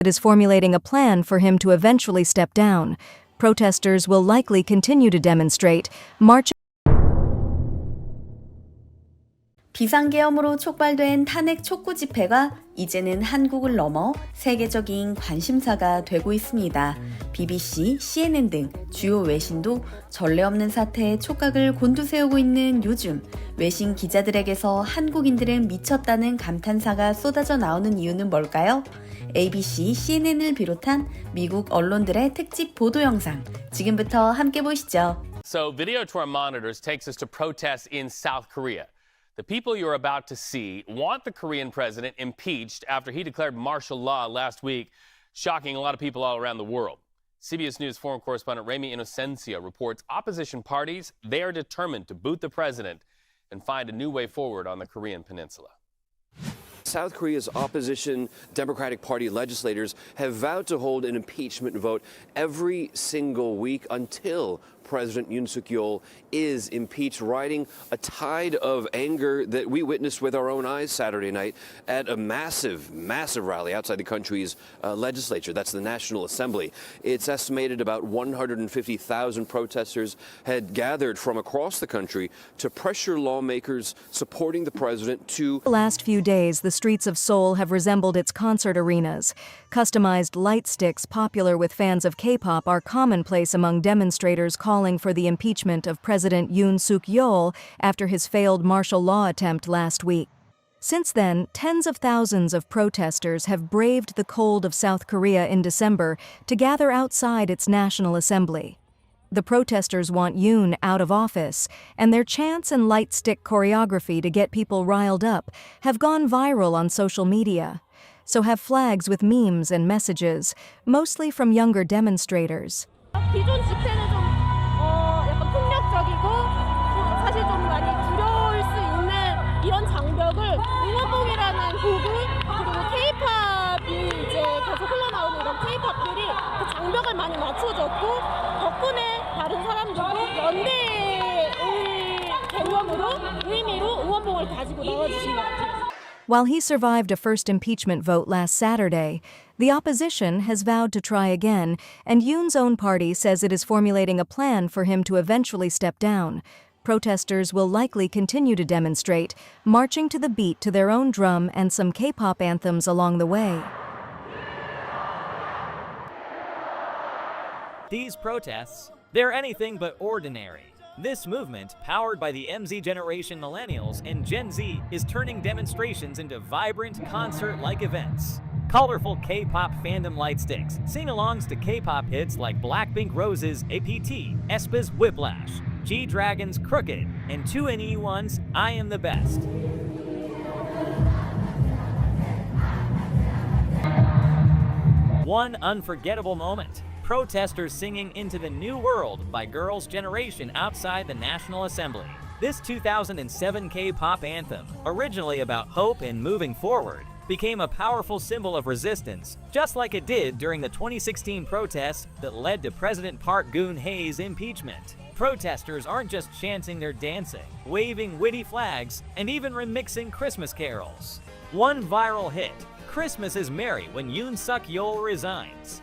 It is formulating a plan for him to eventually step down. Protesters will likely continue to demonstrate, marching. 비상계엄으로 촉발된 탄핵 촉구 집회가 이제는 한국을 넘어 세계적인 관심사가 되고 있습니다. BBC, CNN 등 주요 외신도 전례 없는 사태에 촉각을 곤두세우고 있는 요즘 외신 기자들에게서 한국인들은 미쳤다는 감탄사가 쏟아져 나오는 이유는 뭘까요? ABC, CNN을 비롯한 미국 언론들의 특집 보도 영상 지금부터 함께 보시죠. So video to our monitors takes us to protests in South Korea. The people you're about to see want the Korean president impeached after he declared martial law last week, shocking a lot of people all around the world. CBS News foreign correspondent Remy Inocencia reports opposition parties, they are determined to boot the president and find a new way forward on the Korean peninsula. South Korea's opposition Democratic Party legislators have vowed to hold an impeachment vote every single week until President Yoon Suk-yeol is impeached, riding a tide of anger that we witnessed with our own eyes Saturday night at a massive rally outside the country's legislature. That's the National Assembly. It's estimated about 150,000 protesters had gathered from across the country to pressure lawmakers supporting the president to. The last few days, the streets of Seoul have resembled its concert arenas. Customized light sticks popular with fans of K-pop are commonplace among demonstrators calling for the impeachment of President Yoon Suk-yeol after his failed martial law attempt last week. Since then, tens of thousands of protesters have braved the cold of South Korea in December to gather outside its National Assembly. The protesters want Yoon out of office, and their chants and light stick choreography to get people riled up have gone viral on social media. So have flags with memes and messages, mostly from younger demonstrators. 기존 집회는 좀 약간 폭력적이고 사실 좀 많이 두려울 수 있는 이런 장벽을 응원봉이라는 곡을 그리고 K-팝이 이제 계속 흘러나오는 이런 K-팝들이 그 장벽을 많이 맞춰줬고 덕분에 다른 사람들도 연대의 개념으로 의미로 응원봉을 가지고 나와주신 것 같아요. While he survived a first impeachment vote last Saturday, the opposition has vowed to try again, and Yoon's own party says it is formulating a plan for him to eventually step down. Protesters will likely continue to demonstrate, marching to the beat to their own drum and some K-pop anthems along the way. These protests, they're anything but ordinary. This movement, powered by the MZ generation millennials and Gen Z, is turning demonstrations into vibrant, concert-like events. Colorful K-pop fandom light sticks, sing-alongs to K-pop hits like Blackpink Rose's APT, aespa's Whiplash, G-Dragon's Crooked, and 2NE1's I Am the Best. One unforgettable moment. Protesters singing Into the New World by Girls' Generation outside the National Assembly. This 2007 K-pop anthem, originally about hope and moving forward, became a powerful symbol of resistance, just like it did during the 2016 protests that led to President Park Geun-hye's impeachment. Protesters aren't just chanting, they're dancing, waving witty flags, and even remixing Christmas carols. One viral hit, Christmas is Merry when Yoon Suk-yeol resigns.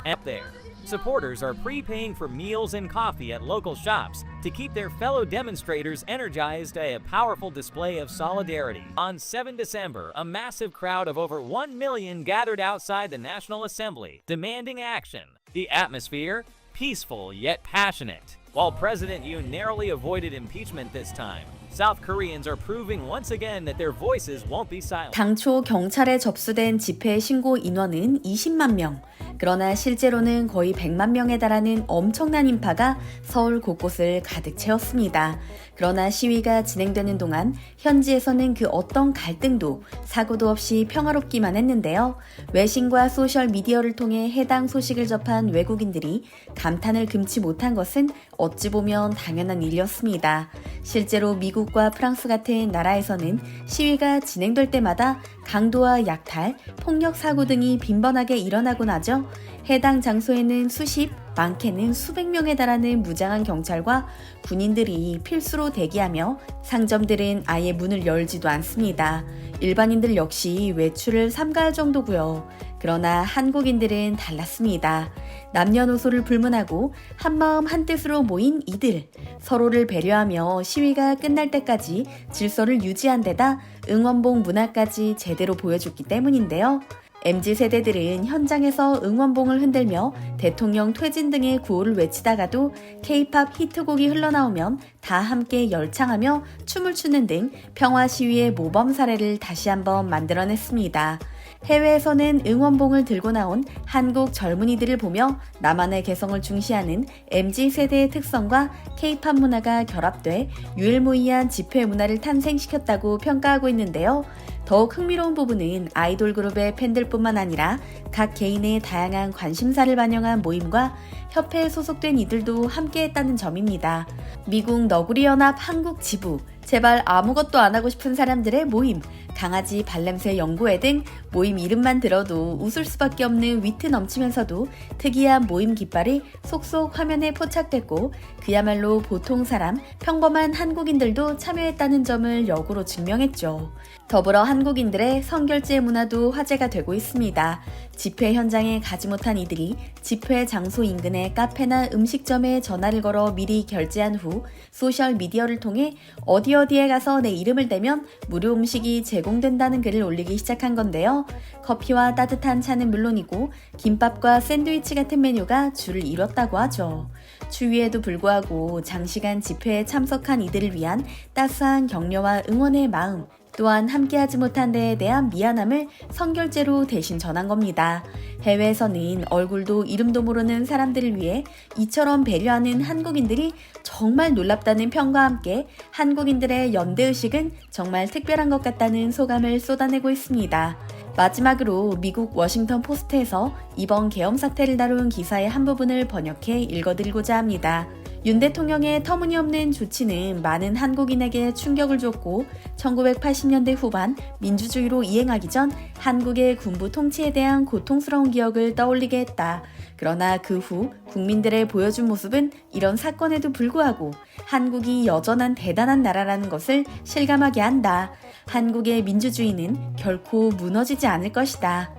Up there, supporters are prepaying for meals and coffee at local shops to keep their fellow demonstrators energized by a powerful display of solidarity. On 7 December, a massive crowd of over 1 million gathered outside the National Assembly, demanding action. The atmosphere, peaceful yet passionate. While President Yoon narrowly avoided impeachment this time, South Koreans are proving once again that their voices won't be silent. 당초 경찰에 접수된 집회 신고 인원은 20만 명. 그러나 실제로는 거의 100만 명에 달하는 엄청난 인파가 서울 곳곳을 가득 채웠습니다. 그러나 시위가 진행되는 동안 현지에서는 그 어떤 갈등도 사고도 없이 평화롭기만 했는데요. 외신과 소셜미디어를 통해 해당 소식을 접한 외국인들이 감탄을 금치 못한 것은 어찌 보면 당연한 일이었습니다. 실제로 미국과 프랑스 같은 나라에서는 시위가 진행될 때마다 강도와 약탈, 폭력 사고 등이 빈번하게 일어나곤 하죠. 해당 장소에는 수십, 많게는 수백 명에 달하는 무장한 경찰과 군인들이 필수로 대기하며 상점들은 아예 문을 열지도 않습니다. 일반인들 역시 외출을 삼가할 정도고요. 그러나 한국인들은 달랐습니다. 남녀노소를 불문하고 한마음 한뜻으로 모인 이들. 서로를 배려하며 시위가 끝날 때까지 질서를 유지한 데다 응원봉 문화까지 제대로 보여줬기 때문인데요. MZ세대들은 현장에서 응원봉을 흔들며 대통령 퇴진 등의 구호를 외치다가도 K-팝 히트곡이 흘러나오면 다 함께 열창하며 춤을 추는 등 평화 시위의 모범 사례를 다시 한번 만들어냈습니다. 해외에서는 응원봉을 들고 나온 한국 젊은이들을 보며 나만의 개성을 중시하는 MZ세대의 특성과 K-팝 문화가 결합돼 유일무이한 집회 문화를 탄생시켰다고 평가하고 있는데요. 더욱 흥미로운 부분은 아이돌 그룹의 팬들뿐만 아니라 각 개인의 다양한 관심사를 반영한 모임과 협회에 소속된 이들도 함께했다는 점입니다. 미국 너구리연합 한국 지부, 제발 아무것도 안 하고 싶은 사람들의 모임, 강아지 발냄새 연구회 등 모임 이름만 들어도 웃을 수밖에 없는 위트 넘치면서도 특이한 모임 깃발이 속속 화면에 포착됐고 그야말로 보통 사람, 평범한 한국인들도 참여했다는 점을 역으로 증명했죠. 더불어 한국인들의 선결제 문화도 화제가 되고 있습니다. 집회 현장에 가지 못한 이들이 집회 장소 인근의 카페나 음식점에 전화를 걸어 미리 결제한 후 소셜미디어를 통해 어디에 가서 내 이름을 대면 무료 음식이 제공된다는 글을 올리기 시작한 건데요. 커피와 따뜻한 차는 물론이고 김밥과 샌드위치 같은 메뉴가 줄을 이뤘다고 하죠. 추위에도 불구하고 장시간 집회에 참석한 이들을 위한 따스한 격려와 응원의 마음, 또한 함께하지 못한 데에 대한 미안함을 선결제로 대신 전한 겁니다. 해외에서는 얼굴도 이름도 모르는 사람들을 위해 이처럼 배려하는 한국인들이 정말 놀랍다는 평과 함께 한국인들의 연대의식은 정말 특별한 것 같다는 소감을 쏟아내고 있습니다. 마지막으로 미국 워싱턴 포스트에서 이번 계엄 사태를 다룬 기사의 한 부분을 번역해 읽어드리고자 합니다. 윤 대통령의 터무니없는 조치는 많은 한국인에게 충격을 줬고 1980년대 후반 민주주의로 이행하기 전 한국의 군부 통치에 대한 고통스러운 기억을 떠올리게 했다. 그러나 그 후 국민들의 보여준 모습은 이런 사건에도 불구하고 한국이 여전한 대단한 나라라는 것을 실감하게 한다. 한국의 민주주의는 결코 무너지지 않을 것이다.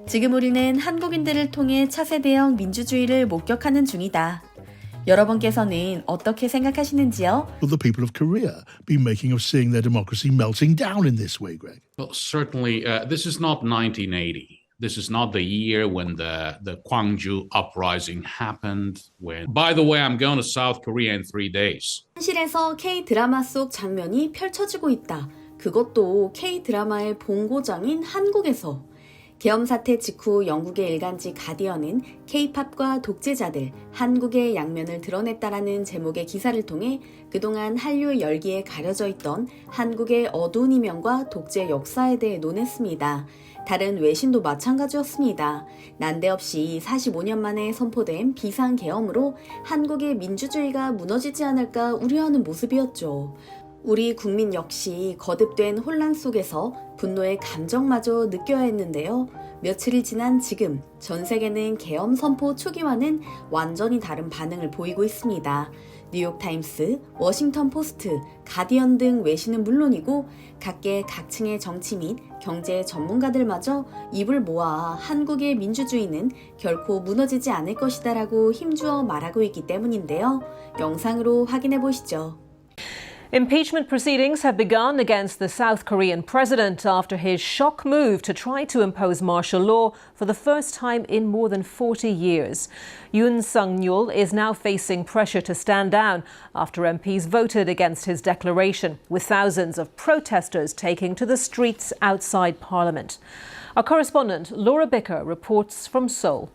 지금 우리는 한국인들을 통해 차세대형 민주주의를 목격하는 중이다. 여러분께서는 어떻게 생각하시는지요? Will the people of Korea be making of seeing their democracy melting down in this way, Greg? Well, certainly, this is not 1980. This is not the year when the Gwangju uprising happened. By the way, I'm going to South Korea in 3 days. 현실에서 K-드라마 속 장면이 펼쳐지고 있다. 그것도 K-드라마의 본고장인 한국에서. 계엄 사태 직후 영국의 일간지 가디언은 K-팝과 독재자들, 한국의 양면을 드러냈다라는 제목의 기사를 통해 그동안 한류 열기에 가려져 있던 한국의 어두운 이면과 독재 역사에 대해 논했습니다. 다른 외신도 마찬가지였습니다. 난데없이 45년 만에 선포된 비상계엄으로 한국의 민주주의가 무너지지 않을까 우려하는 모습이었죠. 우리 국민 역시 거듭된 혼란 속에서 분노의 감정마저 느껴야 했는데요. 며칠이 지난 지금 전 세계는 계엄 선포 초기와는 완전히 다른 반응을 보이고 있습니다. 뉴욕타임스, 워싱턴 포스트, 가디언 등 외신은 물론이고 각계 각층의 정치 및 경제 전문가들마저 입을 모아 한국의 민주주의는 결코 무너지지 않을 것이다라고 힘주어 말하고 있기 때문인데요. 영상으로 확인해 보시죠. Impeachment proceedings have begun against the South Korean president after his shock move to try to impose martial law for the first time in more than 40 years. Yoon Suk-yeol is now facing pressure to stand down after MPs voted against his declaration, with thousands of protesters taking to the streets outside Parliament. Our correspondent Laura Bicker reports from Seoul.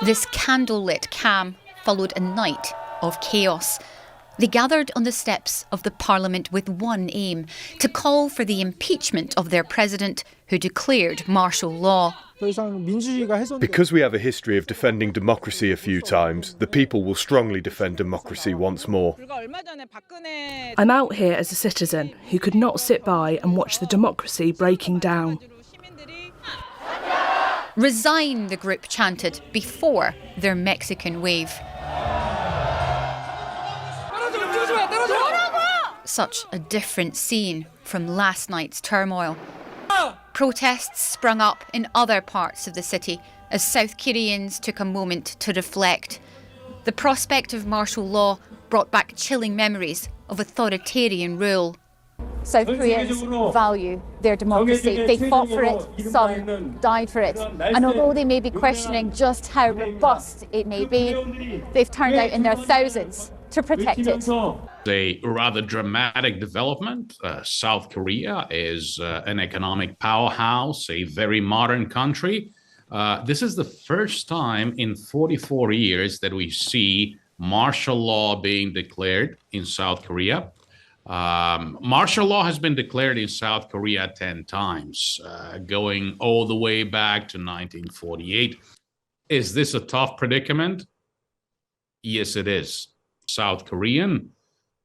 This candlelit cam followed a night of chaos. They gathered on the steps of the Parliament with one aim, to call for the impeachment of their president who declared martial law. Because we have a history of defending democracy a few times, the people will strongly defend democracy once more. I'm out here as a citizen who could not sit by and watch the democracy breaking down. Resign, the group chanted before their Mexican wave. such a different scene from last night's turmoil. Protests sprung up in other parts of the city as South Koreans took a moment to reflect. The prospect of martial law brought back chilling memories of authoritarian rule. South Koreans value their democracy. They fought for it, some died for it. And although they may be questioning just how robust it may be, they've turned out in their thousands to protect it. A rather dramatic development. South Korea is an economic powerhouse, a very modern country. This is the first time in 44 years that we see martial law being declared in South Korea. Martial law has been declared in South Korea 10 times, going all the way back to 1948. Is this a tough predicament? Yes, it is. South Korean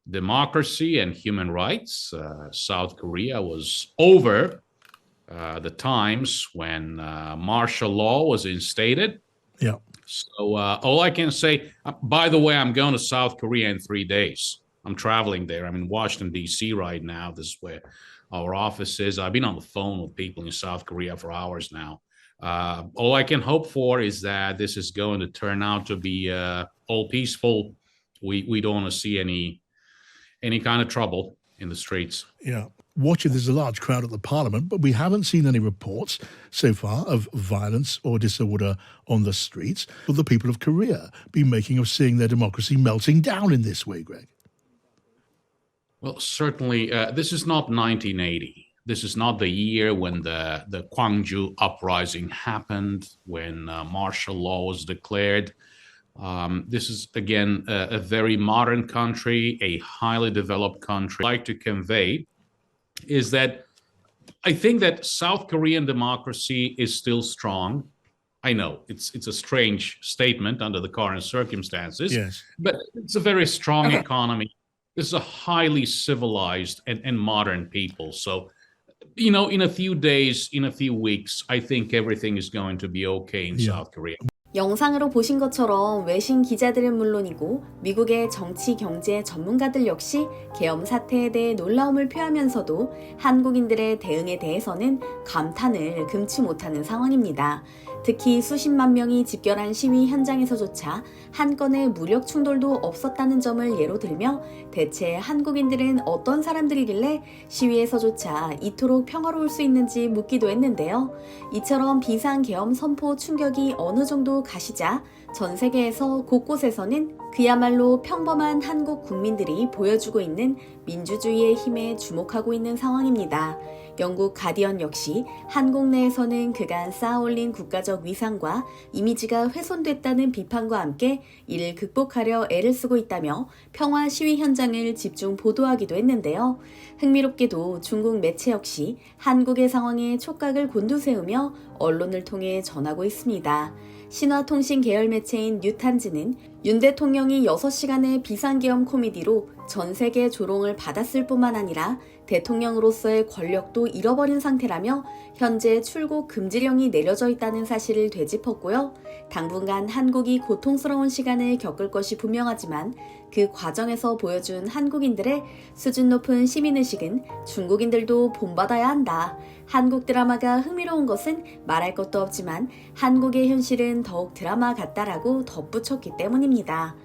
democracy and human rights. South Korea was over the times when martial law was instated. Yeah. So all I can say, by the way, I'm going to South Korea in 3 days. I'm traveling there. I'm in Washington, D.C. right now. This is where our office is. I've been on the phone with people in South Korea for hours now. All I can hope for is that this is going to turn out to be all peaceful. We don't want to see any kind of trouble in the streets. Yeah. Watching, there's a large crowd at the Parliament, but we haven't seen any reports so far of violence or disorder on the streets. Will the people of Korea be making of seeing their democracy melting down in this way, Greg? Well, certainly, this is not 1980. This is not the year when the Gwangju uprising happened, when martial law was declared. This is, again, a very modern country, a highly developed country. I'd like to convey is that I think that South Korean democracy is still strong. I know it's a strange statement under the current circumstances, yes, but it's a very strong economy. This is a highly civilized and modern people. So, you know, in a few days, in a few weeks, I think everything is going to be okay in South Korea. 영상으로 보신 것처럼 외신 기자들은 물론이고 미국의 정치 경제 전문가들 역시 계엄 사태에 대해 놀라움을 표하면서도 한국인들의 대응에 대해서는 감탄을 금치 못하는 상황입니다. 특히 수십만 명이 집결한 시위 현장에서조차 한 건의 무력 충돌도 없었다는 점을 예로 들며 대체 한국인들은 어떤 사람들이길래 시위에서조차 이토록 평화로울 수 있는지 묻기도 했는데요. 이처럼 비상계엄 선포 충격이 어느 정도 가시자 전 세계에서 곳곳에서는 그야말로 평범한 한국 국민들이 보여주고 있는 민주주의의 힘에 주목하고 있는 상황입니다. 영국 가디언 역시 한국 내에서는 그간 쌓아올린 국가적 위상과 이미지가 훼손됐다는 비판과 함께 이를 극복하려 애를 쓰고 있다며 평화 시위 현장을 집중 보도하기도 했는데요. 흥미롭게도 중국 매체 역시 한국의 상황에 촉각을 곤두세우며 언론을 통해 전하고 있습니다. 신화통신 계열 매체인 뉴탄지는 윤 대통령이 6시간의 비상계엄 코미디로 전 세계 조롱을 받았을 뿐만 아니라 대통령으로서의 권력도 잃어버린 상태라며 현재 출국 금지령이 내려져 있다는 사실을 되짚었고요. 당분간 한국이 고통스러운 시간을 겪을 것이 분명하지만 그 과정에서 보여준 한국인들의 수준 높은 시민의식은 중국인들도 본받아야 한다. 한국 드라마가 흥미로운 것은 말할 것도 없지만 한국의 현실은 더욱 드라마 같다라고 덧붙였기 때문입니다.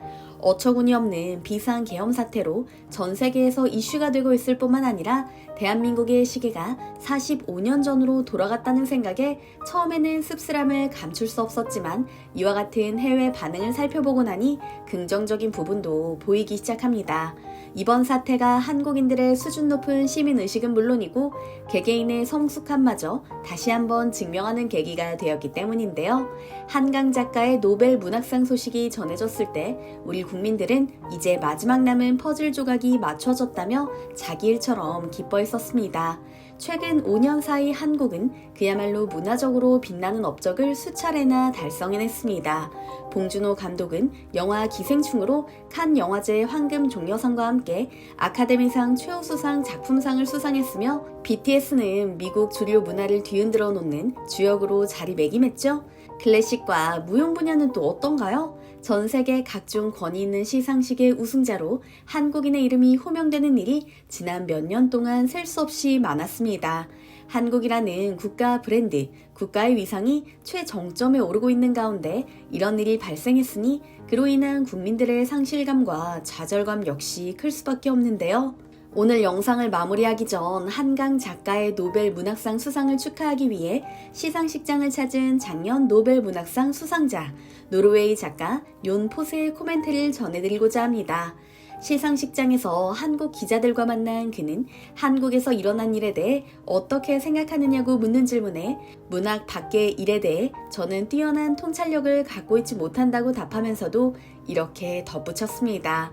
어처구니 없는 비상계엄 사태로 전 세계에서 이슈가 되고 있을 뿐만 아니라 대한민국의 시계가 45년 전으로 돌아갔다는 생각에 처음에는 씁쓸함을 감출 수 없었지만 이와 같은 해외 반응을 살펴보고 나니 긍정적인 부분도 보이기 시작합니다. 이번 사태가 한국인들의 수준 높은 시민의식은 물론이고 개개인의 성숙함마저 다시 한번 증명하는 계기가 되었기 때문인데요. 한강 작가의 노벨 문학상 소식이 전해졌을 때 우리 국민들은 이제 마지막 남은 퍼즐 조각이 맞춰졌다며 자기 일처럼 기뻐했었습니다. 최근 5년 사이 한국은 그야말로 문화적으로 빛나는 업적을 수차례나 달성해냈습니다. 봉준호 감독은 영화 기생충으로 칸 영화제 황금 종려상과 함께 아카데미상 최우수상 작품상을 수상했으며 BTS는 미국 주류 문화를 뒤흔들어 놓는 주역으로 자리매김했죠. 클래식과 무용 분야는 또 어떤가요? 전 세계 각종 권위 있는 시상식의 우승자로 한국인의 이름이 호명되는 일이 지난 몇 년 동안 셀 수 없이 많았습니다. 한국이라는 국가 브랜드, 국가의 위상이 최정점에 오르고 있는 가운데 이런 일이 발생했으니 그로 인한 국민들의 상실감과 좌절감 역시 클 수밖에 없는데요. 오늘 영상을 마무리하기 전 한강 작가의 노벨 문학상 수상을 축하하기 위해 시상식장을 찾은 작년 노벨 문학상 수상자 노르웨이 작가 욘 포세의 코멘트를 전해드리고자 합니다. 시상식장에서 한국 기자들과 만난 그는 한국에서 일어난 일에 대해 어떻게 생각하느냐고 묻는 질문에 문학 밖의 일에 대해 저는 뛰어난 통찰력을 갖고 있지 못한다고 답하면서도 이렇게 덧붙였습니다.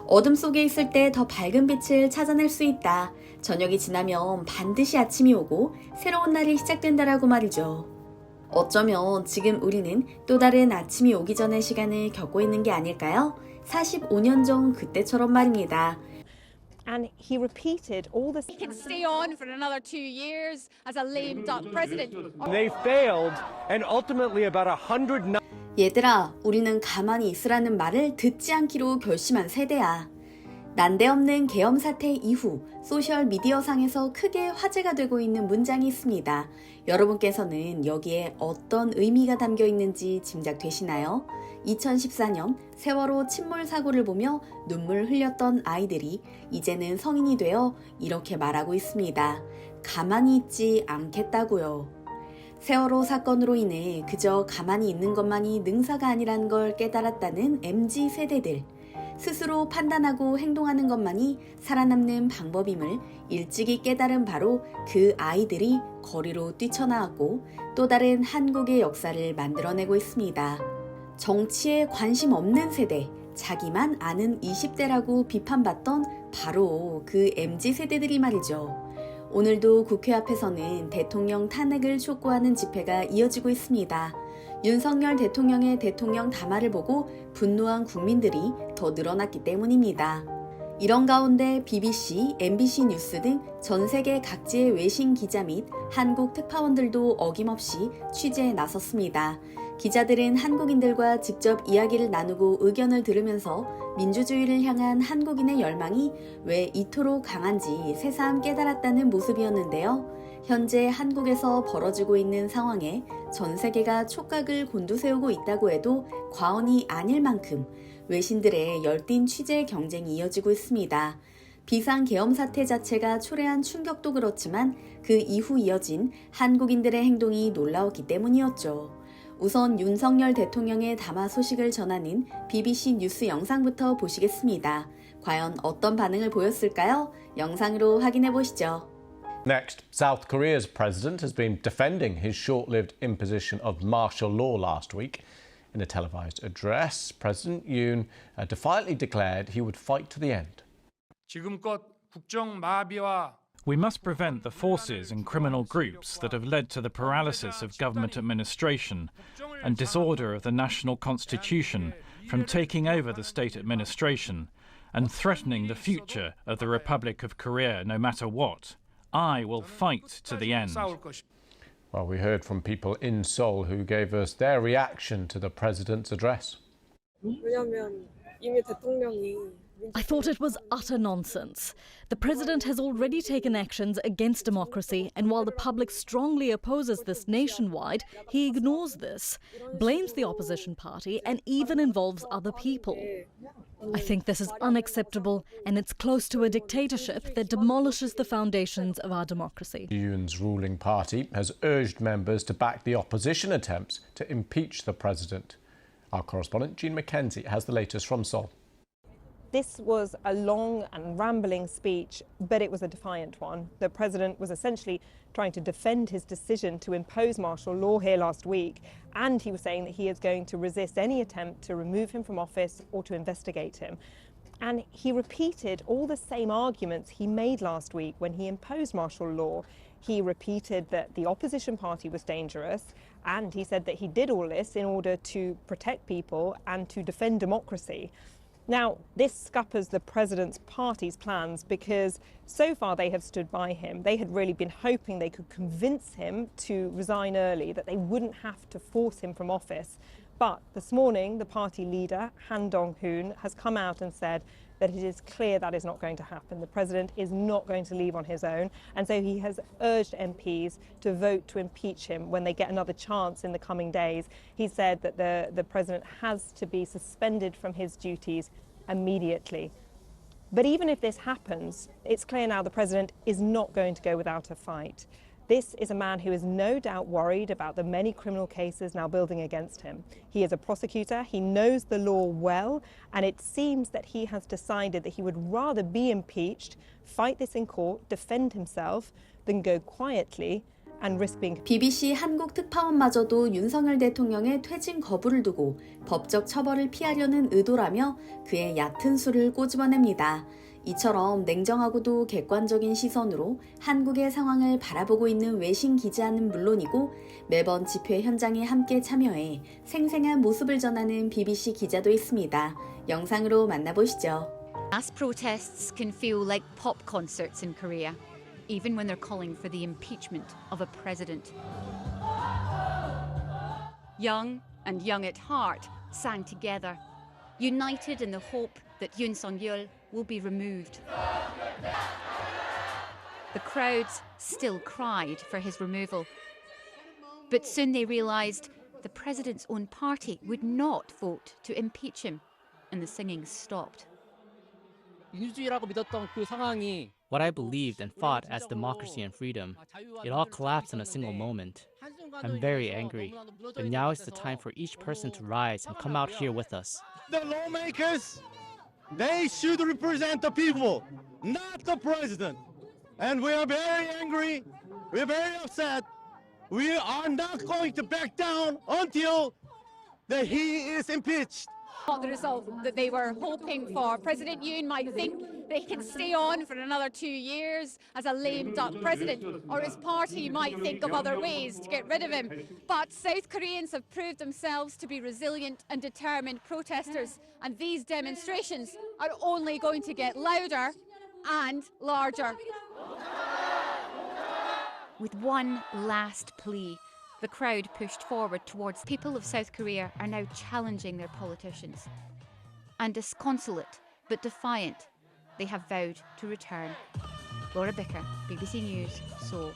어둠 속에 있을 때 더 밝은 빛을 찾아낼 수 있다. 저녁이 지나면 반드시 아침이 오고 새로운 날이 시작된다라고 말이죠. 어쩌면 지금 우리는 또 다른 아침이 오기 전의 시간을 겪고 있는 게 아닐까요? 45년 전 그때처럼 말입니다. And he repeated all this. He can stay on for another 2 years as a lame duck president. They failed, and ultimately about 100. 얘들아, 우리는 가만히 있으라는 말을 듣지 않기로 결심한 세대야. 난데없는 계엄 사태 이후 소셜미디어상에서 크게 화제가 되고 있는 문장이 있습니다. 여러분께서는 여기에 어떤 의미가 담겨 있는지 짐작되시나요? 2014년 세월호 침몰 사고를 보며 눈물 흘렸던 아이들이 이제는 성인이 되어 이렇게 말하고 있습니다. 가만히 있지 않겠다고요. 세월호 사건으로 인해 그저 가만히 있는 것만이 능사가 아니라는 걸 깨달았다는 MZ 세대들. 스스로 판단하고 행동하는 것만이 살아남는 방법임을 일찍이 깨달은 바로 그 아이들이 거리로 뛰쳐나왔고 또 다른 한국의 역사를 만들어내고 있습니다. 정치에 관심 없는 세대, 자기만 아는 20대라고 비판받던 바로 그 MZ 세대들이 말이죠. 오늘도 국회 앞에서는 대통령 탄핵을 촉구하는 집회가 이어지고 있습니다. 윤석열 대통령의 대통령 담화를 보고 분노한 국민들이 더 늘어났기 때문입니다. 이런 가운데 BBC, MBC 뉴스 등 전 세계 각지의 외신 기자 및 한국 특파원들도 어김없이 취재에 나섰습니다. 기자들은 한국인들과 직접 이야기를 나누고 의견을 들으면서 민주주의를 향한 한국인의 열망이 왜 이토록 강한지 새삼 깨달았다는 모습이었는데요. 현재 한국에서 벌어지고 있는 상황에 전 세계가 촉각을 곤두세우고 있다고 해도 과언이 아닐 만큼 외신들의 열띤 취재 경쟁이 이어지고 있습니다. 비상계엄 사태 자체가 초래한 충격도 그렇지만 그 이후 이어진 한국인들의 행동이 놀라웠기 때문이었죠. 우선 윤석열 대통령의 담화 소식을 전하는 BBC 뉴스 영상부터 보시겠습니다. 과연 어떤 반응을 보였을까요? 영상으로 확인해 보시죠. Next, South Korea's president has been defending his short-lived imposition of martial law last week. In a televised address, President Yoon defiantly declared he would fight to the end. 지금껏 국정 마비와 We must prevent the forces and criminal groups that have led to the paralysis of government administration and disorder of the national constitution from taking over the state administration and threatening the future of the Republic of Korea no matter what. I will fight to the end. Well, we heard from people in Seoul who gave us their reaction to the president's address. I thought it was utter nonsense. The president has already taken actions against democracy, and while the public strongly opposes this nationwide, he ignores this, blames the opposition party, and even involves other people. I think this is unacceptable, and it's close to a dictatorship that demolishes the foundations of our democracy. Yoon's ruling party has urged members to back the opposition attempts to impeach the president. Our correspondent, Jean McKenzie, has the latest from Seoul. This was a long and rambling speech, but it was a defiant one. The president was essentially trying to defend his decision to impose martial law here last week, and he was saying that he is going to resist any attempt to remove him from office or to investigate him. And he repeated all the same arguments he made last week when he imposed martial law. He repeated that the opposition party was dangerous, and he said that he did all this in order to protect people and to defend democracy. Now, this scuppers the president's party's plans because so far they have stood by him. They had really been hoping they could convince him to resign early, that they wouldn't have to force him from office. But this morning, the party leader, Han Dong-hoon, has come out and said that it is clear that is not going to happen. The president is not going to leave on his own, and so he has urged MPs to vote to impeach him when they get another chance in the coming days. He said that the president has to be suspended from his duties immediately. But even if this happens, it's clear now the president is not going to go without a fight. This is a man who is no doubt worried about the many criminal cases now building against him. He is a prosecutor, he knows the law well, and it seems that he has decided that he would rather be impeached, fight this in court, defend himself, than go quietly and risk being. BBC 한국 특파원마저도 윤석열 대통령의 퇴진 거부를 두고 법적 처벌을 피하려는 의도라며 그의 얕은 수를 꼬집어냅니다. 이처럼 냉정하고도 객관적인 시선으로 한국의 상황을 바라보고 있는 외신 기자는 물론이고 매번 집회 현장에 함께 참여해 생생한 모습을 전하는 BBC 기자도 있습니다. 영상으로 만나보시죠. Mass protests can feel like pop concerts in Korea, even when they're calling for the impeachment of a president. Young and young at heart sang together, united in the hope that Yoon Suk-yeol will be removed. The crowds still cried for his removal. But soon they realised the president's own party would not vote to impeach him, and the singing stopped. What I believed and fought as democracy and freedom, it all collapsed in a single moment. I'm very angry, but now is the time for each person to rise and come out here with us. The lawmakers, they should represent the people, not the president. And we are very angry, we are very upset. We are not going to back down until he is impeached. Not the result that they were hoping for. President Yoon might think that he can stay on for another 2 years as a lame duck president, or his party might think of other ways to get rid of him. But South Koreans have proved themselves to be resilient and determined protesters, and these demonstrations are only going to get louder and larger. With one last plea, the crowd pushed forward towards people of South Korea are now challenging their politicians. And disconsolate but defiant, they have vowed to return. Laura Bicker, BBC News, Seoul.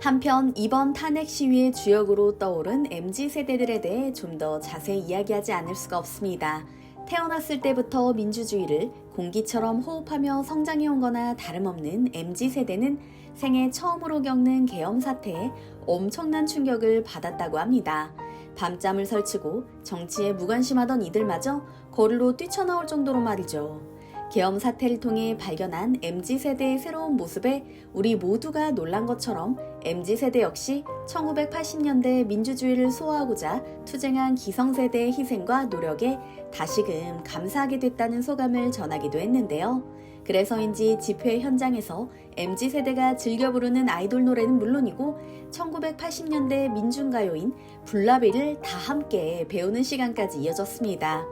한편 이번 탄핵 시위의 주역으로 떠오른 MZ세대들에 대해 좀 더 자세히 이야기하지 않을 수가 없습니다. 태어났을 때부터 민주주의를 공기처럼 호흡하며 성장해온 거나 다름없는 MZ세대는 생애 처음으로 겪는 계엄 사태에 엄청난 충격을 받았다고 합니다. 밤잠을 설치고 정치에 무관심하던 이들마저 거리로 뛰쳐나올 정도로 말이죠. 계엄 사태를 통해 발견한 MZ세대의 새로운 모습에 우리 모두가 놀란 것처럼 MZ세대 역시 1980년대 민주주의를 소화하고자 투쟁한 기성세대의 희생과 노력에 다시금 감사하게 됐다는 소감을 전하기도 했는데요. 그래서인지 집회 현장에서 MZ세대가 즐겨 부르는 아이돌 노래는 물론이고 1980년대 민중가요인 불나비를 다 함께 배우는 시간까지 이어졌습니다.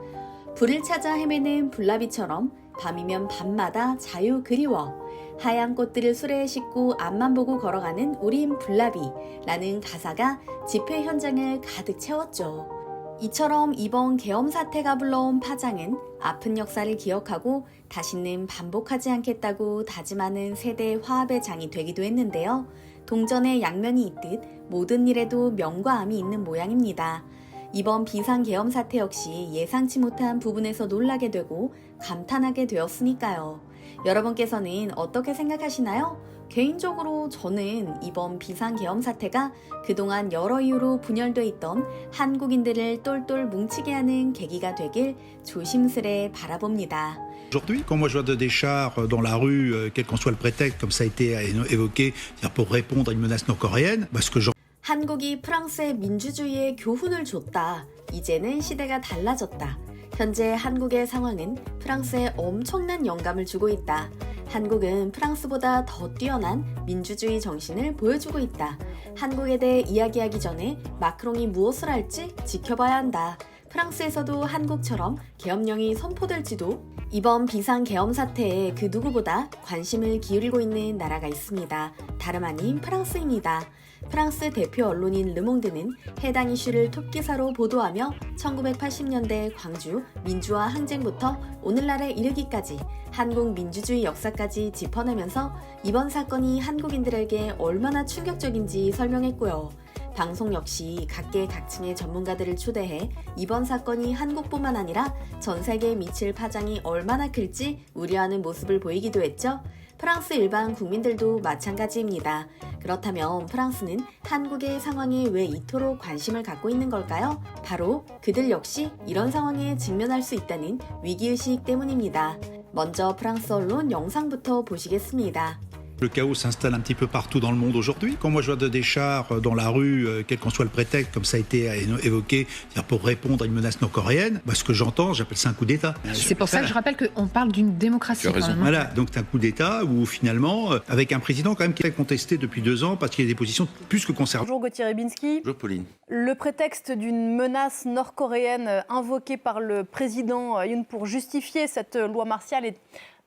불을 찾아 헤매는 불나비처럼 밤이면 밤마다 자유 그리워 하얀 꽃들을 수레에 싣고 앞만 보고 걸어가는 우린 불나비라는 가사가 집회 현장을 가득 채웠죠. 이처럼 이번 계엄 사태가 불러온 파장은 아픈 역사를 기억하고 다시는 반복하지 않겠다고 다짐하는 세대 화합의 장이 되기도 했는데요. 동전의 양면이 있듯 모든 일에도 명과 암이 있는 모양입니다. 이번 비상계엄 사태 역시 예상치 못한 부분에서 놀라게 되고 감탄하게 되었으니까요. 여러분께서는 어떻게 생각하시나요? 개인적으로 저는 이번 비상계엄 사태가 그동안 여러 이유로 분열돼 있던 한국인들을 똘똘 뭉치게 하는 계기가 되길 조심스레 바라봅니다. Aujourd'hui, quand moi je vois des chars dans la rue, quel qu'en soit le prétexte, comme ça a été évoqué, pour répondre à une menace nord-coréenne, ce que 한국이 프랑스의 민주주의에 교훈을 줬다. 이제는 시대가 달라졌다. 현재 한국의 상황은 프랑스에 엄청난 영감을 주고 있다. 한국은 프랑스보다 더 뛰어난 민주주의 정신을 보여주고 있다. 한국에 대해 이야기하기 전에 마크롱이 무엇을 할지 지켜봐야 한다. 프랑스에서도 한국처럼 계엄령이 선포될지도 이번 비상계엄 사태에 그 누구보다 관심을 기울이고 있는 나라가 있습니다. 다름 아닌 프랑스입니다. 프랑스 대표 언론인 르몽드는 해당 이슈를 톱기사로 보도하며 1980년대 광주 민주화 항쟁부터 오늘날에 이르기까지 한국 민주주의 역사까지 짚어내면서 이번 사건이 한국인들에게 얼마나 충격적인지 설명했고요. 방송 역시 각계각층의 전문가들을 초대해 이번 사건이 한국뿐만 아니라 전 세계에 미칠 파장이 얼마나 클지 우려하는 모습을 보이기도 했죠. 프랑스 일반 국민들도 마찬가지입니다. 그렇다면 프랑스는 한국의 상황에 왜 이토록 관심을 갖고 있는 걸까요? 바로 그들 역시 이런 상황에 직면할 수 있다는 위기의식 때문입니다. 먼저 프랑스 언론 영상부터 보시겠습니다. Le chaos s'installe un petit peu partout dans le monde aujourd'hui. Quand moi je vois des chars dans la rue, quel qu'en soit le prétexte, comme ça a été évoqué, c'est-à-dire pour répondre à une menace nord-coréenne, ce que j'entends, j'appelle ça un coup d'État. C'est pour ça que je rappelle qu'on parle d'une démocratie. Tu as raison. Voilà, donc c'est un coup d'État où finalement, avec un président quand même qui est contesté depuis 2 ans parce qu'il y a des positions plus que conservatrices. Bonjour Gauthier Rybinski. Bonjour Pauline. Le prétexte d'une menace nord-coréenne invoquée par le président Yoon pour justifier cette loi martiale est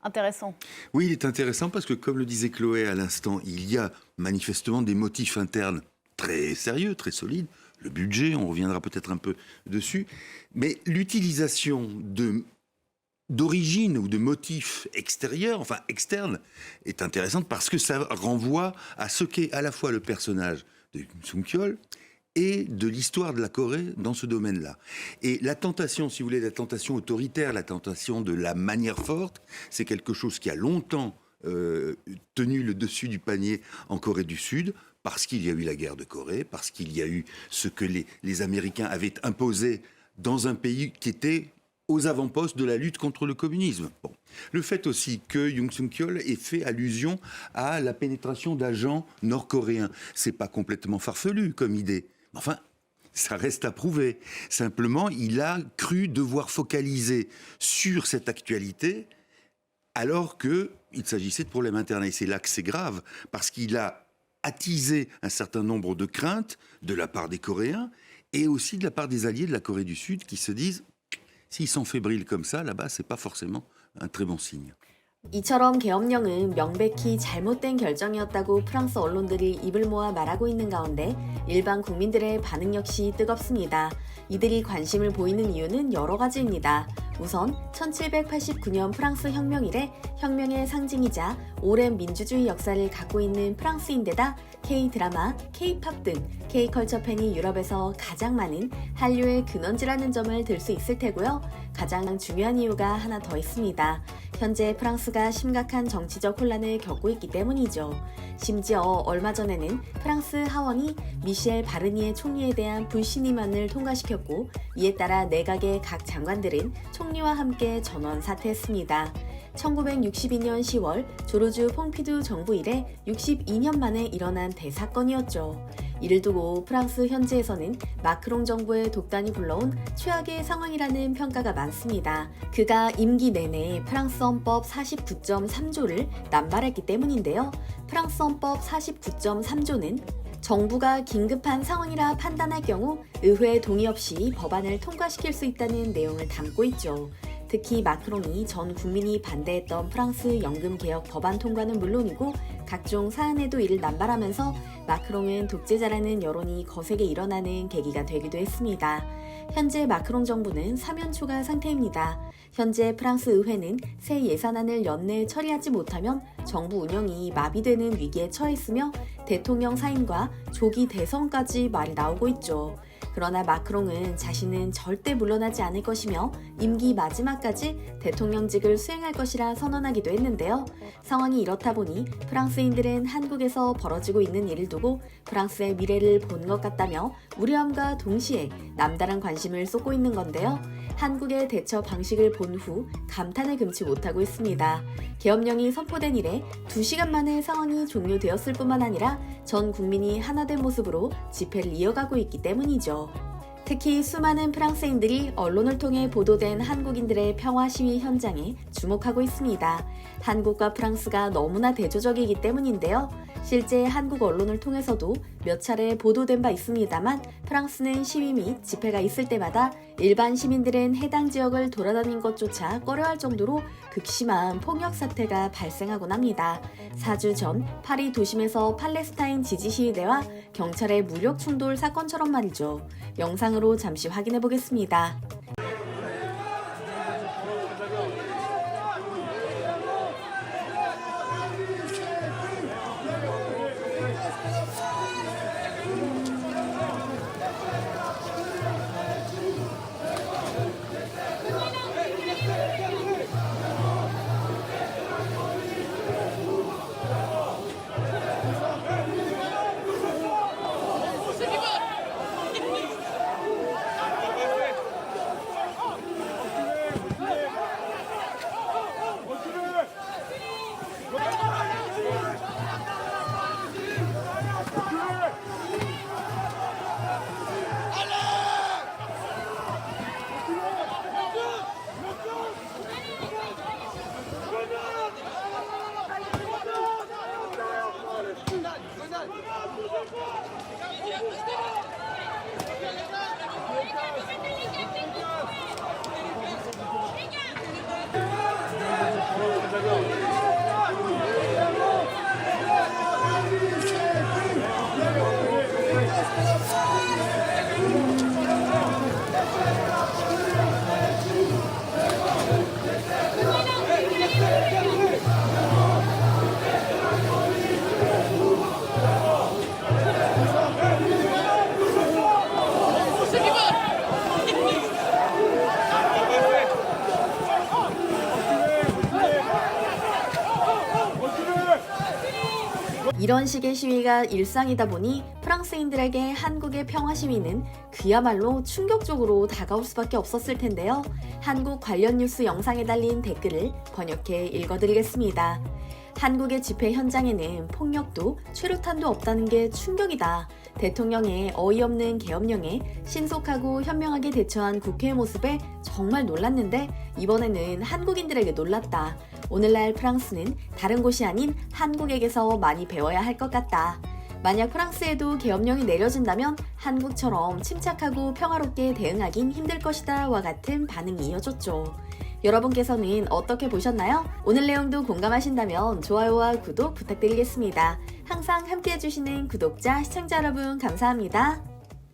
intéressant. Oui, il est intéressant parce que, comme le disait Chloé à l'instant, il y a manifestement des motifs internes très sérieux, très solides. Le budget, on reviendra peut-être un peu dessus. Mais l'utilisation d'origine ou de motifs extérieurs, enfin externes, est intéressante parce que ça renvoie à ce qu'est à la fois le personnage de Yoon Suk-yeol et de l'histoire de la Corée dans ce domaine-là. Et la tentation, si vous voulez, la tentation autoritaire, la tentation de la manière forte, c'est quelque chose qui a longtemps tenu le dessus du panier en Corée du Sud, parce qu'il y a eu la guerre de Corée, parce qu'il y a eu ce que les Américains avaient imposé dans un pays qui était aux avant-postes de la lutte contre le communisme. Bon. Le fait aussi que Yoon Suk-yeol ait fait allusion à la pénétration d'agents nord-coréens, c'est pas complètement farfelu comme idée. Enfin, ça reste à prouver. Simplement, il a cru devoir focaliser sur cette actualité alors qu'il s'agissait de problèmes internes. Et c'est là que c'est grave, parce qu'il a attisé un certain nombre de craintes de la part des Coréens et aussi de la part des alliés de la Corée du Sud qui se disent « s'ils sont fébriles comme ça, là-bas, c'est pas forcément un très bon signe ». 이처럼 계엄령은 명백히 잘못된 결정이었다고 프랑스 언론들이 입을 모아 말하고 있는 가운데 일반 국민들의 반응 역시 뜨겁습니다. 이들이 관심을 보이는 이유는 여러 가지입니다. 우선 1789년 프랑스 혁명 이래 혁명의 상징이자 오랜 민주주의 역사를 갖고 있는 프랑스인데다 K-드라마, K-팝 등 K-컬처 팬이 유럽에서 가장 많은 한류의 근원지라는 점을 들 수 있을 테고요. 가장 중요한 이유가 하나 더 있습니다. 현재 프랑스가 심각한 정치적 혼란을 겪고 있기 때문이죠. 심지어 얼마 전에는 프랑스 하원이 미셸 바르니에 총리에 대한 불신임안을 통과시켰고 이에 따라 내각의 각 장관들은 총리와 함께 전원 사퇴했습니다. 1962년 10월 조르주 퐁피두 정부 이래 62년 만에 일어난 대사건이었죠. 이를 두고 프랑스 현지에서는 마크롱 정부의 독단이 불러온 최악의 상황이라는 평가가 많습니다. 그가 임기 내내 프랑스 헌법 49.3조를 남발했기 때문인데요. 프랑스 헌법 49.3조는 정부가 긴급한 상황이라 판단할 경우 의회 동의 없이 법안을 통과시킬 수 있다는 내용을 담고 있죠. 특히 마크롱이 전 국민이 반대했던 프랑스 연금개혁 법안 통과는 물론이고 각종 사안에도 이를 남발하면서 마크롱은 독재자라는 여론이 거세게 일어나는 계기가 되기도 했습니다. 현재 마크롱 정부는 사면초가 상태입니다. 현재 프랑스 의회는 새 예산안을 연내에 처리하지 못하면 정부 운영이 마비되는 위기에 처했으며 대통령 사임과 조기 대선까지 말이 나오고 있죠. 그러나 마크롱은 자신은 절대 물러나지 않을 것이며 임기 마지막까지 대통령직을 수행할 것이라 선언하기도 했는데요. 상황이 이렇다 보니 프랑스인들은 한국에서 벌어지고 있는 일을 두고 프랑스의 미래를 본 것 같다며 우려함과 동시에 남다른 관심을 쏟고 있는 건데요. 한국의 대처 방식을 본 후 감탄을 금치 못하고 있습니다. 계엄령이 선포된 이래 2시간 만에 상황이 종료되었을 뿐만 아니라 전 국민이 하나 된 모습으로 집회를 이어가고 있기 때문이죠. 특히 수많은 프랑스인들이 언론을 통해 보도된 한국인들의 평화 시위 현장에 주목하고 있습니다. 한국과 프랑스가 너무나 대조적이기 때문인데요. 실제 한국 언론을 통해서도 몇 차례 보도된 바 있습니다만 프랑스는 시위 및 집회가 있을 때마다 일반 시민들은 해당 지역을 돌아다닌 것조차 꺼려할 정도로 극심한 폭력 사태가 발생하곤 합니다. 4주 전 파리 도심에서 팔레스타인 지지 시위대와 경찰의 무력 충돌 사건처럼 말이죠. 영상으로 잠시 확인해 보겠습니다. 이런 식의 시위가 일상이다 보니 프랑스인들에게 한국의 평화 시위는 그야말로 충격적으로 다가올 수밖에 없었을 텐데요. 한국 관련 뉴스 영상에 달린 댓글을 번역해 읽어드리겠습니다. 한국의 집회 현장에는 폭력도 최루탄도 없다는 게 충격이다. 대통령의 어이없는 계엄령에 신속하고 현명하게 대처한 국회의 모습에 정말 놀랐는데 이번에는 한국인들에게 놀랐다. 오늘날 프랑스는 다른 곳이 아닌 한국에게서 많이 배워야 할 것 같다. 만약 프랑스에도 계엄령이 내려진다면 한국처럼 침착하고 평화롭게 대응하긴 힘들 것이다 와 같은 반응이 이어졌죠. 여러분께서는 어떻게 보셨나요? 오늘 내용도 공감하신다면 좋아요와 구독 부탁드리겠습니다. 항상 함께 해주시는 구독자, 시청자 여러분 감사합니다.